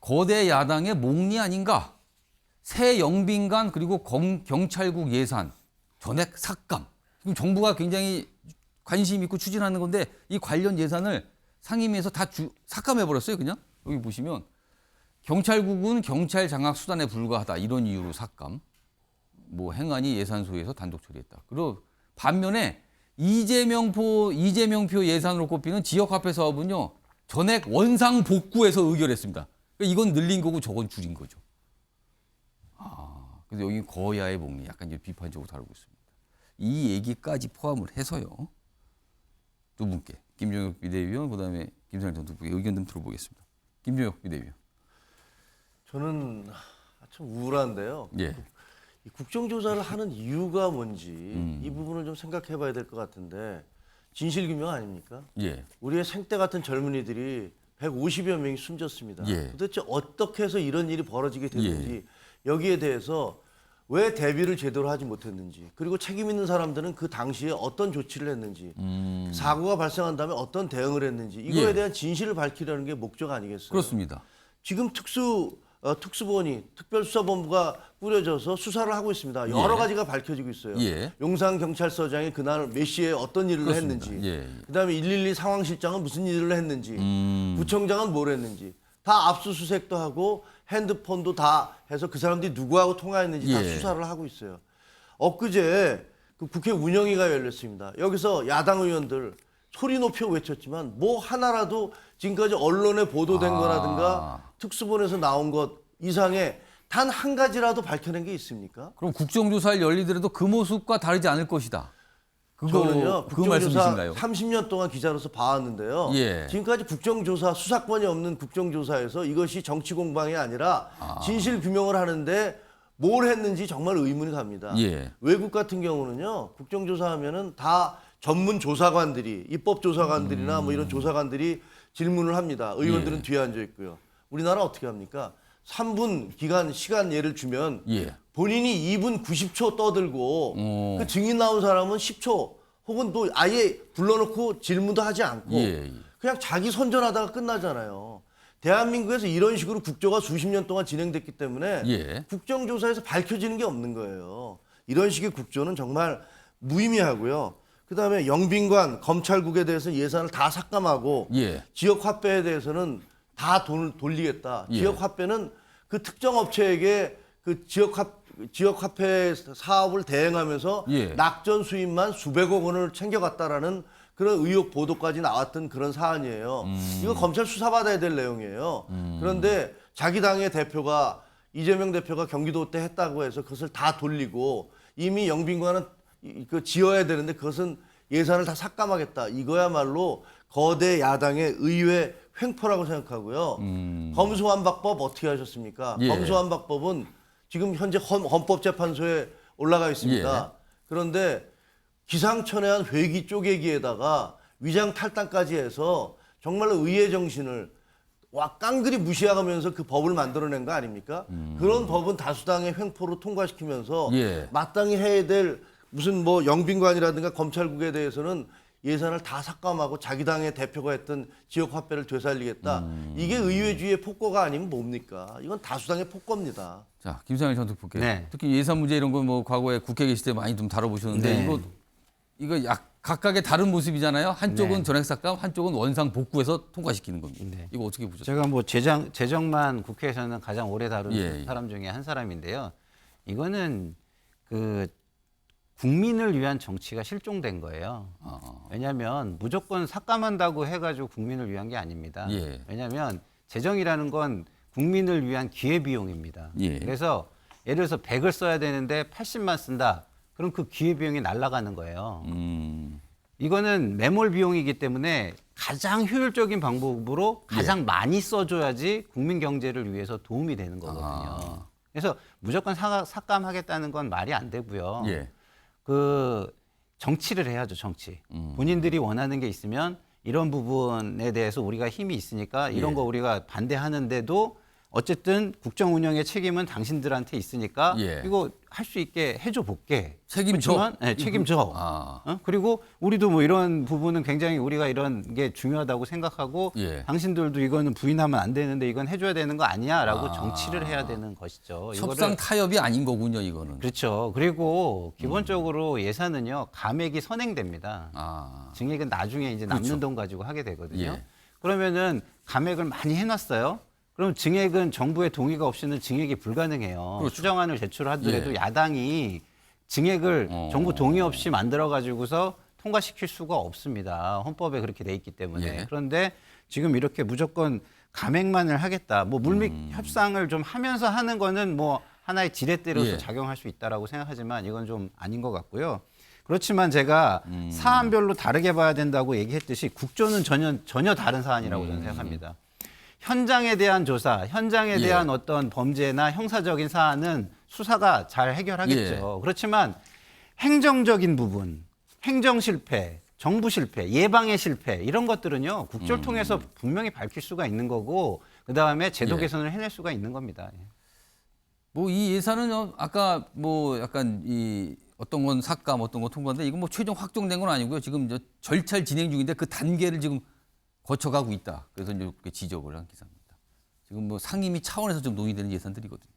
거대 야당의 몽리 아닌가? 새 영빈관 그리고 경찰국 예산, 전액 삭감. 지금 정부가 굉장히 관심 있고 추진하는 건데 이 관련 예산을 상임위에서 다 삭감해버렸어요. 그냥 여기 보시면 경찰국은 경찰 장악 수단에 불과하다 이런 이유로 삭감. 뭐 행안위 예산소에서 단독 처리했다. 그리고 반면에 이재명표 예산으로 꼽히는 지역화폐 사업은요 전액 원상 복구해서 의결했습니다. 그러니까 이건 늘린 거고 저건 줄인 거죠. 그래서 여기 거야의 목리 약간 이제 비판적으로 다루고 있습니다. 이 얘기까지 포함을 해서요 두 분께 김종혁 비대위원 그다음에 김상일 전 대표의 의견 좀 들어보겠습니다. 김종혁 비대위원. 저는 참 우울한데요. 예. 이 국정조사를 하는 이유가 뭔지 이 부분을 좀 생각해봐야 될 것 같은데 진실규명 아닙니까? 예. 우리의 생때 같은 젊은이들이 150여 명이 숨졌습니다. 예. 도대체 어떻게 해서 이런 일이 벌어지게 됐는지 여기에 대해서 왜 대비를 제대로 하지 못했는지 그리고 책임 있는 사람들은 그 당시에 어떤 조치를 했는지 사고가 발생한 다음에 어떤 대응을 했는지 이거에 대한 진실을 밝히려는 게 목적 아니겠어요? 그렇습니다. 지금 특수본이 특별수사본부가 꾸려져서 수사를 하고 있습니다. 여러 가지가 밝혀지고 있어요. 예. 용산경찰서장이 그날 몇 시에 어떤 일을 그렇습니다. 했는지 예. 그다음에 112 상황실장은 무슨 일을 했는지 구청장은 뭘 했는지 다 압수수색도 하고 핸드폰도 다 해서 그 사람들이 누구하고 통화했는지 다 예. 수사를 하고 있어요. 엊그제 그 국회 운영위가 열렸습니다. 여기서 야당 의원들 소리 높여 외쳤지만 뭐 하나라도 지금까지 언론에 보도된 거라든가 특수본에서 나온 것 이상의 단 한 가지라도 밝혀낸 게 있습니까? 그럼 국정조사를 열리더라도 그 모습과 다르지 않을 것이다. 저는요 그 국정조사 말씀이신가요? 30년 동안 기자로서 봐왔는데요. 예. 지금까지 국정조사 수사권이 없는 국정조사에서 이것이 정치 공방이 아니라 진실 규명을 하는데 뭘 했는지 정말 의문이 갑니다. 예. 외국 같은 경우는요 국정조사하면은 다 전문 조사관들이 입법조사관들이나 뭐 이런 조사관들이 질문을 합니다. 의원들은 예. 뒤에 앉아 있고요. 우리나라 어떻게 합니까? 3분 시간 예를 주면 예. 본인이 2분 90초 떠들고 그 증인 나온 사람은 10초 혹은 또 아예 불러놓고 질문도 하지 않고 예. 그냥 자기 선전하다가 끝나잖아요. 대한민국에서 이런 식으로 국조가 수십 년 동안 진행됐기 때문에 예. 국정조사에서 밝혀지는 게 없는 거예요. 이런 식의 국조는 정말 무의미하고요. 그다음에 영빈관, 검찰국에 대해서는 예산을 다 삭감하고 예. 지역 화폐에 대해서는 다 돈을 돌리겠다. 예. 지역 화폐는 그 특정 업체에게 그 지역 화폐 사업을 대행하면서 예. 낙전 수입만 수백억 원을 챙겨갔다라는 그런 의혹 보도까지 나왔던 그런 사안이에요. 이거 검찰 수사받아야 될 내용이에요. 그런데 자기 당의 대표가 이재명 대표가 경기도 때 했다고 해서 그것을 다 돌리고 이미 영빈관은 그 지어야 되는데 그것은 예산을 다 삭감하겠다. 이거야말로 거대 야당의 의회 횡포라고 생각하고요. 검수완박법 어떻게 하셨습니까? 예. 검수완박법은 지금 현재 헌법재판소에 올라가 있습니다. 그런데 기상천외한 회기 쪼개기에다가 위장 탈당까지 해서 정말로 의회 정신을 깡그리 무시하면서 그 법을 만들어낸 거 아닙니까? 그런 법은 다수당의 횡포로 통과시키면서 예. 마땅히 해야 될 무슨 뭐 영빈관이라든가 검찰국에 대해서는 예산을 다 삭감하고 자기 당의 대표가 했던 지역 화폐를 되살리겠다. 이게 의회주의의 폭거가 아니면 뭡니까? 이건 다수당의 폭거입니다. 자, 김상일 전 대표께 네. 특히 예산 문제 이런 거 뭐 과거에 국회 계실 때 많이 좀 다뤄보셨는데 네. 이거 각각의 다른 모습이잖아요. 한쪽은 네. 전액 삭감, 한쪽은 원상 복구해서 통과시키는 겁니다. 네. 이거 어떻게 보셨어요? 제가 뭐 재정만 국회에서는 가장 오래 다룬 예. 사람 중에 한 사람인데요. 이거는 그 국민을 위한 정치가 실종된 거예요. 왜냐하면 무조건 삭감한다고 해가지고 국민을 위한 게 아닙니다. 예. 왜냐하면 재정이라는 건 국민을 위한 기회비용입니다. 예. 그래서 예를 들어서 100을 써야 되는데 80만 쓴다. 그럼 그 기회비용이 날아가는 거예요. 이거는 매몰 비용이기 때문에 가장 효율적인 방법으로 가장 많이 써줘야지 국민 경제를 위해서 도움이 되는 거거든요. 그래서 무조건 삭감하겠다는 건 말이 안 되고요. 예. 그 정치를 해야죠, 정치. 본인들이 원하는 게 있으면 이런 부분에 대해서 우리가 힘이 있으니까 이런 예. 거 우리가 반대하는데도 어쨌든 국정 운영의 책임은 당신들한테 있으니까 예. 이거 할 수 있게 해줘 볼게. 책임져? 그렇지만, 네, 책임져. 아. 그리고 우리도 뭐 이런 부분은 굉장히 우리가 이런 게 중요하다고 생각하고 예. 당신들도 이거는 부인하면 안 되는데 이건 해줘야 되는 거 아니야라고 아. 정치를 해야 되는 것이죠. 협상 타협이 아닌 거군요, 이거는. 그렇죠. 그리고 기본적으로 예산은요 감액이 선행됩니다. 아. 증액은 나중에 이제 남는 그렇죠. 돈 가지고 하게 되거든요. 예. 그러면은 감액을 많이 해놨어요. 그럼 증액은 정부의 동의가 없이는 증액이 불가능해요. 그렇죠. 수정안을 제출하더라도 예. 야당이 증액을 정부 동의 없이 만들어 가지고서 통과시킬 수가 없습니다. 헌법에 그렇게 돼 있기 때문에. 예. 그런데 지금 이렇게 무조건 감액만을 하겠다. 뭐 물밑 협상을 좀 하면서 하는 거는 뭐 하나의 지렛대로서 예. 작용할 수 있다라고 생각하지만 이건 좀 아닌 것 같고요. 그렇지만 제가 사안별로 다르게 봐야 된다고 얘기했듯이 국조는 전혀 다른 사안이라고 저는 생각합니다. 현장에 대한 조사, 현장에 예. 대한 어떤 범죄나 형사적인 사안은 수사가 잘 해결하겠죠. 그렇지만 행정적인 부분, 행정 실패, 정부 실패, 예방의 실패 이런 것들은요 국조를 통해서 분명히 밝힐 수가 있는 거고 그 다음에 제도 예. 개선을 해낼 수가 있는 겁니다. 뭐 이 예산은 아까 뭐 약간 이 어떤 건 삭감, 어떤 건 통과인데 이건 뭐 최종 확정된 건 아니고요. 지금 이제 절차를 진행 중인데 그 단계를 지금 거쳐가고 있다. 그래서 이제 이렇게 지적을 한 기사입니다. 지금 뭐 상임위 차원에서 좀 논의되는 예산들이거든요.